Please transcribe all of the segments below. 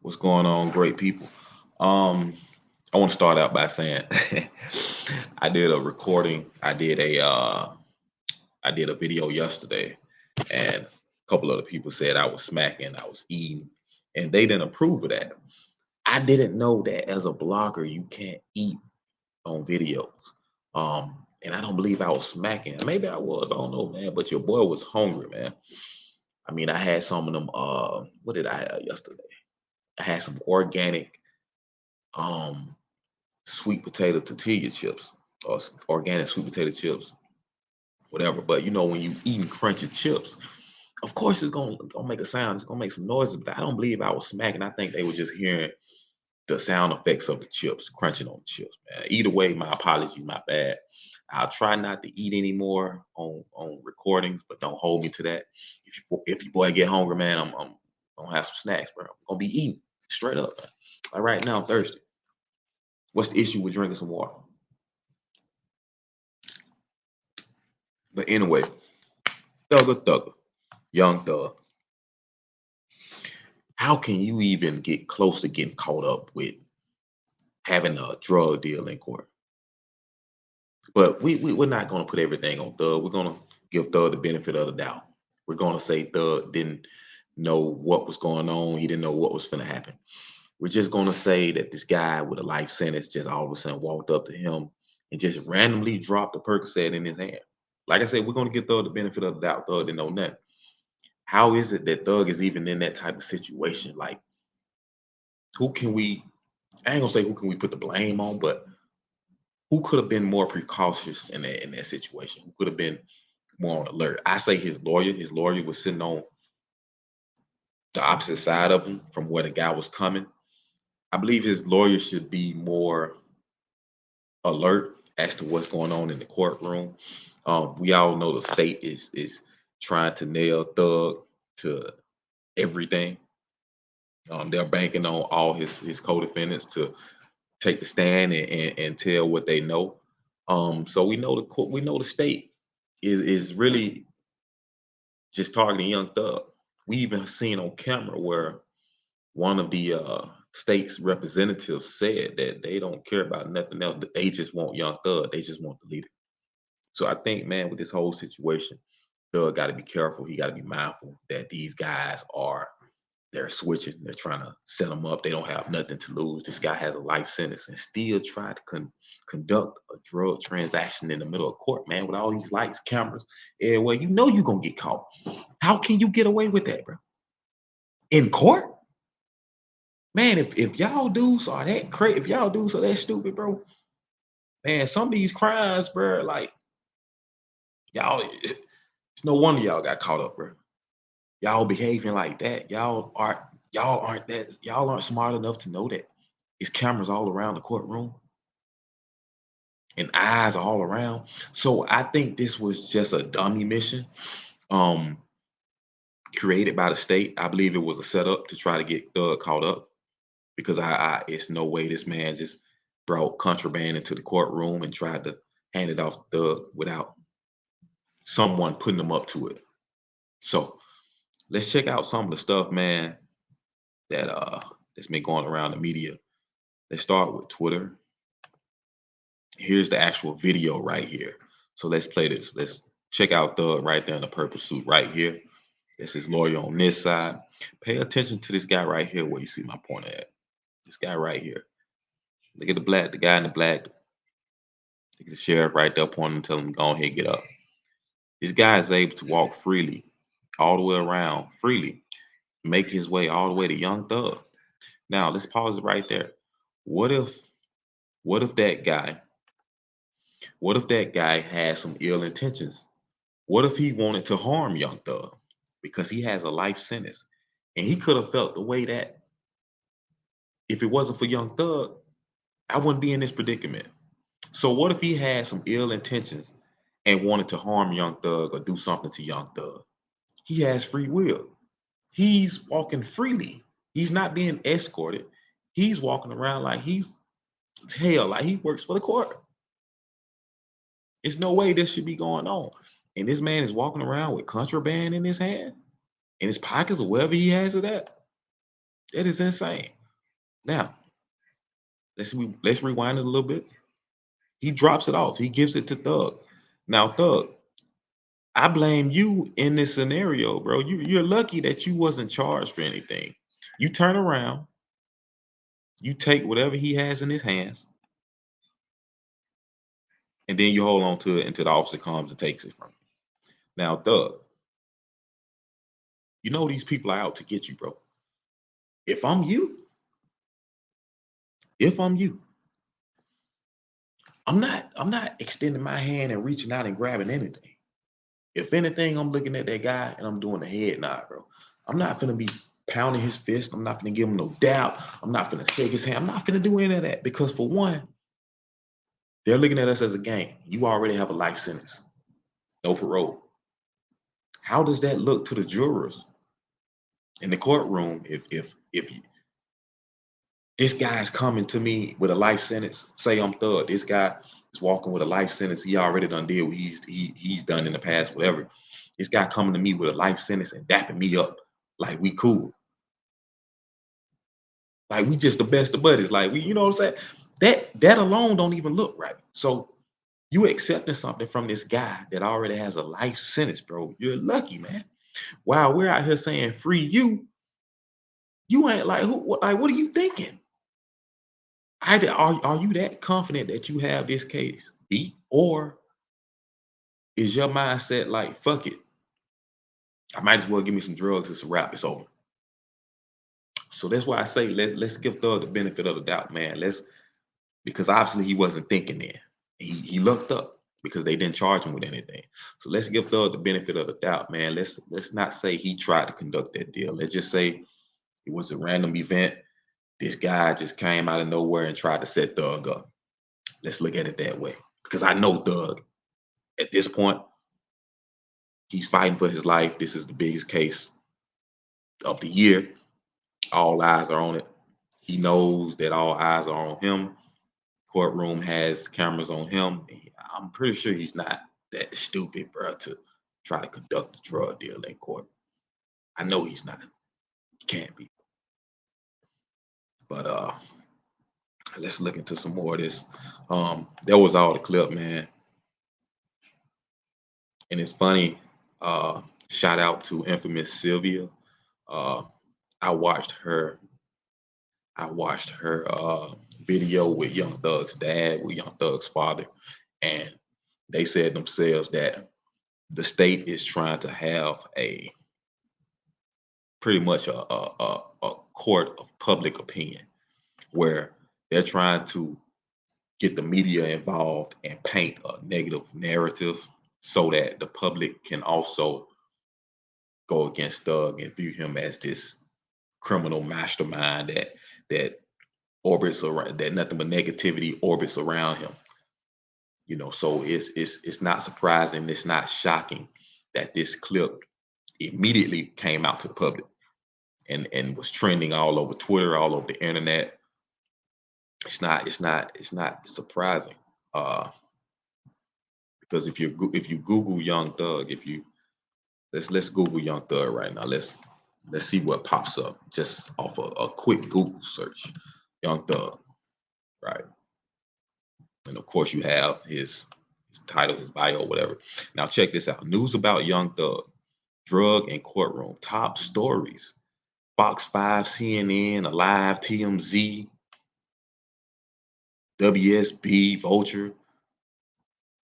What's going on, great people? Um, I want to start out by saying I did a recording. I did a video yesterday, and a couple of the people said I was smacking, I was eating, and they didn't approve of that. I didn't know that as a blogger you can't eat on videos. And I don't believe I was smacking. Maybe I was. I don't know, man. But your boy was hungry, man. I mean, I had some of them. What did I have yesterday? I had some organic um sweet potato tortilla chips or organic sweet potato chips, whatever. But you know, when you eating crunchy chips, of course it's gonna make a sound. It's gonna make some noise. But I don't believe I was smacking. I think they were just hearing the sound effects of the chips crunching on the chips. Man. Either way, my apologies, my bad. I'll try not to eat anymore on recordings, but don't hold me to that. If your boy get hungry, man, I'm gonna have some snacks, bro. I'm gonna be eating straight up. Man. Like right now, I'm thirsty. What's the issue with drinking some water? But anyway, Thugger, young Thug. How can you even get close to getting caught up with having a drug deal in court? But we're not going to put everything on Thug. We're going to give Thug the benefit of the doubt. We're going to say Thug didn't know what was going on. He didn't know what was going to happen. We're just going to say that this guy with a life sentence just all of a sudden walked up to him and just randomly dropped a Percocet in his hand. Like I said, we're going to give Thug the benefit of the doubt. Thug didn't know nothing. How is it that Thug is even in that type of situation? Like, who can we? I ain't gonna say who can we put the blame on, but who could have been more precautious in that situation? Who could have been more on alert? I say his lawyer. His lawyer was sitting on the opposite side of him from where the guy was coming. I believe his lawyer should be more alert as to what's going on in the courtroom. We all know the state is trying to nail Thug to everything. They're banking on all his co-defendants to take the stand and tell what they know. So we know we know the state is really just targeting young Thug. We even seen on camera where one of the state's representatives said that they don't care about nothing else. They just want young Thug. They just want the leader. So I think, man, with this whole situation, Thug got to be careful. He got to be mindful that these guys are they're switching. They're trying to set him up. They don't have nothing to lose. This guy has a life sentence and still try to conduct a drug transaction in the middle of court, man, with all these lights, cameras, everywhere. You know you're gonna get caught. How can you get away with that, bro? In court? Man, if y'all dudes are that crazy, if y'all dudes are that stupid, bro, man, some of these crimes, bro, like y'all, it's no wonder y'all got caught up, bro. Y'all behaving like that. Y'all aren't smart enough to know that it's cameras all around the courtroom and eyes all around. So I think this was just a dummy mission um created by the state. I believe it was a setup to try to get Thug caught up because I it's no way this man just brought contraband into the courtroom and tried to hand it off to Thug without someone putting them up to it. So let's check out some of the stuff, man, that's been going around the media. Let's start with Twitter. Here's the actual video right here. So let's play this. Let's check out Thug right there in the purple suit right here. This is lawyer on this side. Pay attention to this guy right here where you see my pointer at. This guy right here. Look at the guy in the black. Look at the sheriff right there pointing, telling him, go ahead, get up. This guy is able to walk freely, all the way around, freely, make his way all the way to Young Thug. Now let's pause it right there. What if what if that guy, what if that guy had some ill intentions? What if he wanted to harm Young Thug because he has a life sentence and he could have felt the way that if it wasn't for Young Thug, I wouldn't be in this predicament. So what if he had some ill intentions and wanted to harm Young Thug or do something to Young Thug? He has free will. He's walking freely. He's not being escorted. He's walking around like he's hell, like he works for the court. There's no way this should be going on. And this man is walking around with contraband in his hand, in his pockets, or wherever he has it at. That is insane. Now, let's rewind it a little bit. He drops it off. He gives it to Thug. Now, Thug, I blame you in this scenario, bro. You're lucky that you wasn't charged for anything. You turn around, you take whatever he has in his hands, and then you hold on to it until the officer comes and takes it from you. Now, Thug, you know these people are out to get you, bro. If I'm you, if I'm you, I'm not extending my hand and reaching out and grabbing anything. If anything, I'm looking at that guy and I'm doing the head nod, bro. I'm not gonna be pounding his fist. I'm not gonna give him no doubt. I'm not gonna shake his hand. I'm not gonna do any of that because for one, they're looking at us as a gang. You already have a life sentence, no parole. How does that look to the jurors in the courtroom if this guy's coming to me with a life sentence? Say I'm Thug. This guy is walking with a life sentence. He already done did what he's done in the past, whatever. This guy coming to me with a life sentence and dapping me up like we cool. Like we just the best of buddies. Like we, you know what I'm saying? That alone don't even look right. So you accepting something from this guy that already has a life sentence, bro. You're lucky, man. While we're out here saying free you ain't like what are you thinking? Either are you that confident that you have this case beat, or is your mindset like fuck it? I might as well give me some drugs. It's a wrap. It's over. So that's why I say let's give Thug the benefit of the doubt, man. Let's because obviously he wasn't thinking then. He looked up because they didn't charge him with anything. So let's give Thug the benefit of the doubt, man. Let's not say he tried to conduct that deal. Let's just say it was a random event. This guy just came out of nowhere and tried to set Thug up. Let's look at it that way. Because I know Thug at this point, he's fighting for his life. This is the biggest case of the year. All eyes are on it. He knows that all eyes are on him. Courtroom has cameras on him. I'm pretty sure he's not that stupid, bro, to try to conduct a drug deal in court. I know he's not. He can't be. But let's look into some more of this. That was all the clip, man. And it's funny. Shout out to infamous Sylvia. Uh, I watched her. I watched her video with Young Thug's dad, with Young Thug's father, and they said themselves that the state is trying to have a pretty much a court of public opinion where they're trying to get the media involved and paint a negative narrative so that the public can also go against Thug and view him as this criminal mastermind that orbits around, that nothing but negativity orbits around him. So it's not surprising, it's not shocking that this clip immediately came out to the public and was trending all over Twitter, all over the internet. It's not surprising. Uh, because if you Google Young Thug, if you let's Google Young Thug right now. Let's see what pops up just off a quick Google search. Young Thug, right? And of course you have his title, his bio, whatever. Now check this out. News about Young Thug, drug and courtroom, top stories. Fox 5, CNN, Alive, TMZ, WSB, Vulture.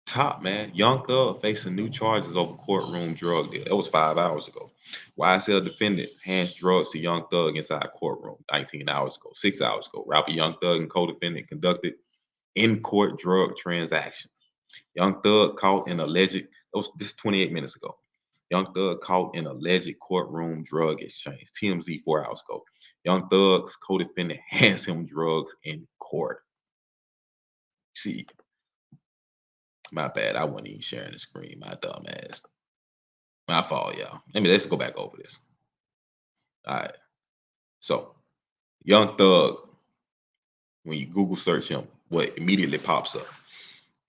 Top, man. Young Thug facing new charges over courtroom drug deal. That was 5 hours ago. YSL defendant hands drugs to Young Thug inside courtroom 19 hours ago. 6 hours ago. Rapper Young Thug and co-defendant conducted in-court drug transaction. Young Thug caught in alleged, this is 28 minutes ago. Young Thug caught in alleged courtroom drug exchange. TMZ 4 hours ago. Young Thug's co-defendant hands him drugs in court. See, my bad. I wasn't even sharing the screen. My dumb ass. My fault, y'all. Let's go back over this. All right. So, Young Thug, when you Google search him, what immediately pops up?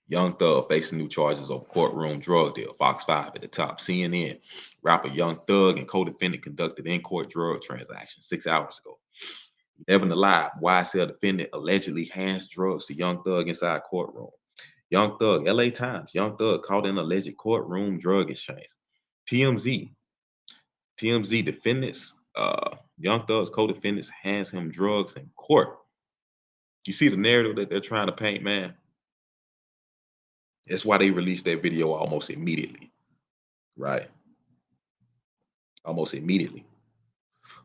Young Thug facing new charges over courtroom drug deal. Fox 5 at the top. CNN. Rapper Young Thug and co-defendant conducted in-court drug transaction 6 hours ago. Never alive, YSL defendant allegedly hands drugs to Young Thug inside courtroom. Young Thug, LA Times, Young Thug caught in alleged courtroom drug exchange. TMZ, TMZ defendants, Young Thug's co-defendants hands him drugs in court. You see the narrative that they're trying to paint, man? That's why they released that video almost immediately, right? Almost immediately.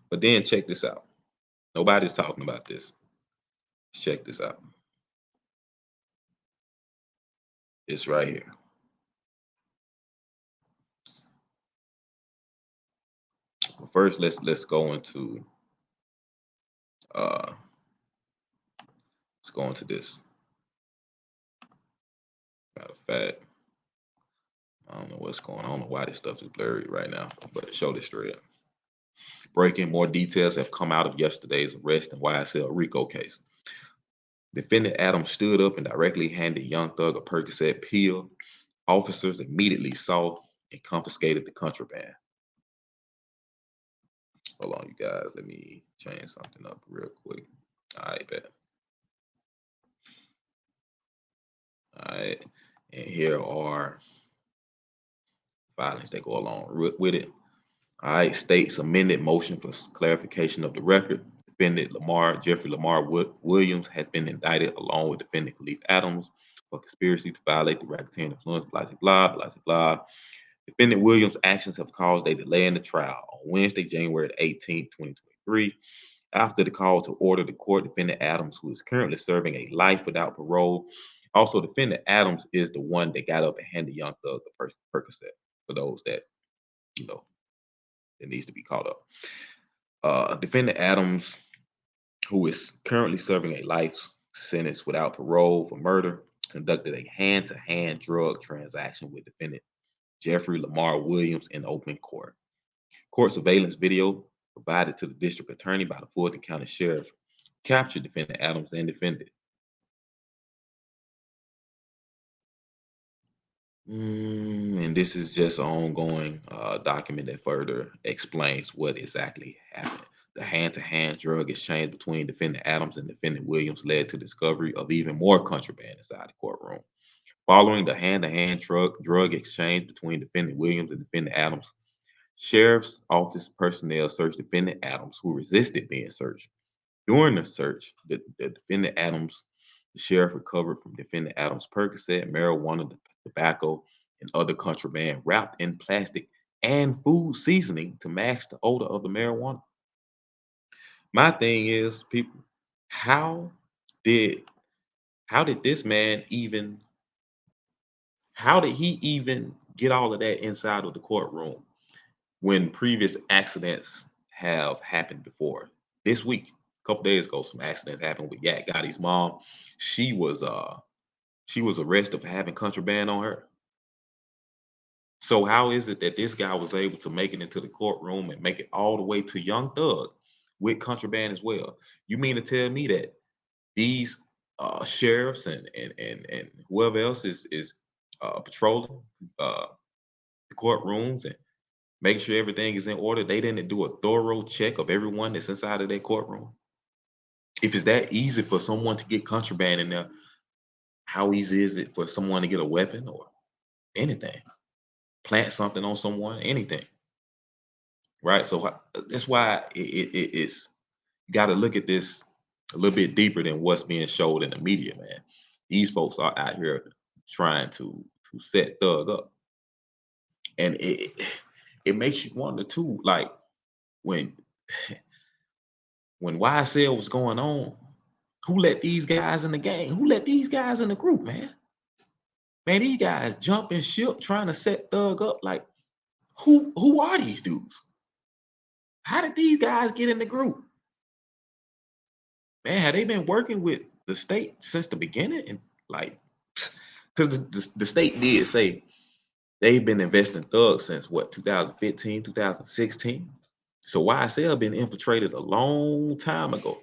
But then check this out. Nobody's talking about this. Check this out. It's right here. Well, first, let's go into uh let's go into this. Matter of fact, I don't know what's going on. I don't know why this stuff is blurry right now, but show this straight up. Breaking more details have come out of yesterday's arrest in YSL Rico case. Defendant Adams stood up and directly handed Young Thug a Percocet pill. Officers immediately saw and confiscated the contraband. Hold on, you guys. Let me change something up real quick. All right, bet. All right. And here are filings that go along with it. All right. States amended motion for clarification of the record. Defendant Jeffrey Lamar Williams has been indicted along with defendant Khalif Adams for conspiracy to violate the racketeering influence, blah, blah, blah, blah, blah. Defendant Williams' actions have caused a delay in the trial. On Wednesday, January 18, 2023, after the call to order the court, defendant Adams, who is currently serving a life without parole. Also, defendant Adams is the one that got up and handed Young Thug the first Percocet, for those that, you know, it needs to be caught up. Defendant Adams, who is currently serving a life sentence without parole for murder, conducted a hand-to-hand drug transaction with defendant Jeffrey Lamar Williams in open court. Court surveillance video provided to the district attorney by the Fulton County Sheriff captured defendant Adams and defendant. And this is just an ongoing document that further explains what exactly happened. The hand-to-hand drug exchange between defendant Adams and defendant Williams led to discovery of even more contraband inside the courtroom. Following the hand-to-hand drug exchange between defendant Williams and defendant Adams, Sheriff's Office personnel searched defendant Adams, who resisted being searched. During the search, the defendant Adams, the sheriff recovered from defendant Adams Percocet, marijuana, tobacco, and other contraband wrapped in plastic and food seasoning to mask the odor of the marijuana. My thing is, people, how did how did this man even how did he even get all of that inside of the courtroom when previous accidents have happened before? This week, a couple days ago, some accidents happened with Yak Gotti's mom. She was she was arrested for having contraband on her. So how is it that this guy was able to make it into the courtroom and make it all the way to Young Thug with contraband as well? You mean to tell me that these sheriffs and whoever else is patrolling the courtrooms and making sure everything is in order, they didn't do a thorough check of everyone that's inside of their courtroom? If it's that easy for someone to get contraband in there, how easy is it for someone to get a weapon or anything? Plant something on someone, anything, right? So that's why it's got to look at this a little bit deeper than what's being showed in the media, man. These folks are out here trying to set Thug up, and it makes you wonder too, like when when YSL was going on, who let these guys in the game? Who let these guys in the group, man? Man, these guys jumping ship trying to set Thug up. Like, who are these dudes? How did these guys get in the group? Man, have they been working with the state since the beginning? And like, because the state did say they've been investing thugs since what, 2015, 2016. So YSL been infiltrated a long time ago.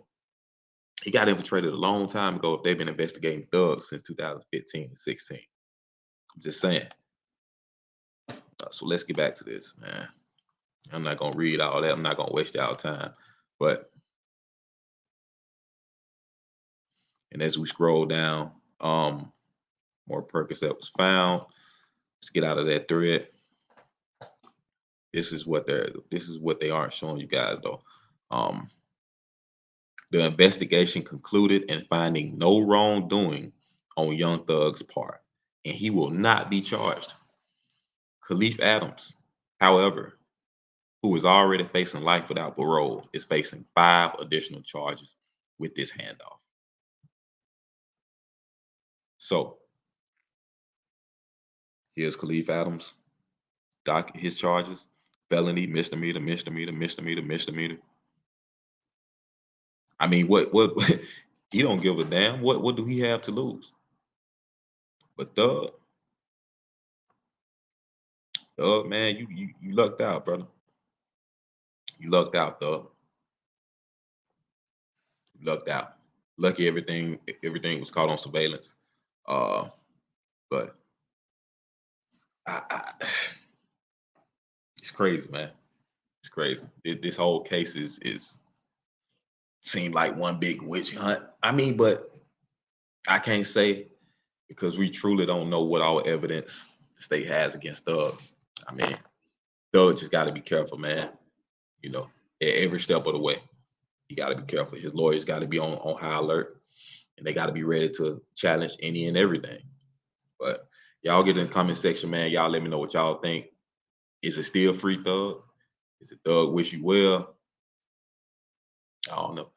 He got infiltrated a long time ago if they've been investigating thugs since 2015 and 16. I'm just saying. So let's get back to this, man. I'm not gonna read all that. I'm not gonna waste y'all time. But And as we scroll down, more Percocet was found. Let's get out of that thread. This is what they aren't showing you guys though. Um, the investigation concluded in finding no wrongdoing on Young Thug's part, and he will not be charged. Khalif Adams, however, who is already facing life without parole, is facing 5 additional charges with this handoff. So here's Khalif Adams, his charges: felony, misdemeanor, misdemeanor, misdemeanor, misdemeanor. I mean, what he don't give a damn. What do he have to lose? But Thug, man, you lucked out, brother. You lucked out, Thug. You lucked out. Lucky everything was caught on surveillance. Uh, but I it's crazy, man. It's crazy. This whole case is seemed like one big witch hunt. I mean, but I can't say because we truly don't know what all evidence the state has against Thug. I mean, Thug just got to be careful, man. You know, at every step of the way, you got to be careful. His lawyers got to be on high alert, and they got to be ready to challenge any and everything. But y'all get in the comment section, man. Y'all let me know what y'all think. Is it still free Thug? Is it Thug wish you well? I don't know.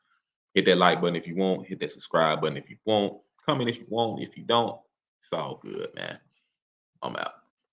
Hit that like button if you want. Hit that subscribe button if you want. Comment if you want. If you don't, it's all good, man. I'm out.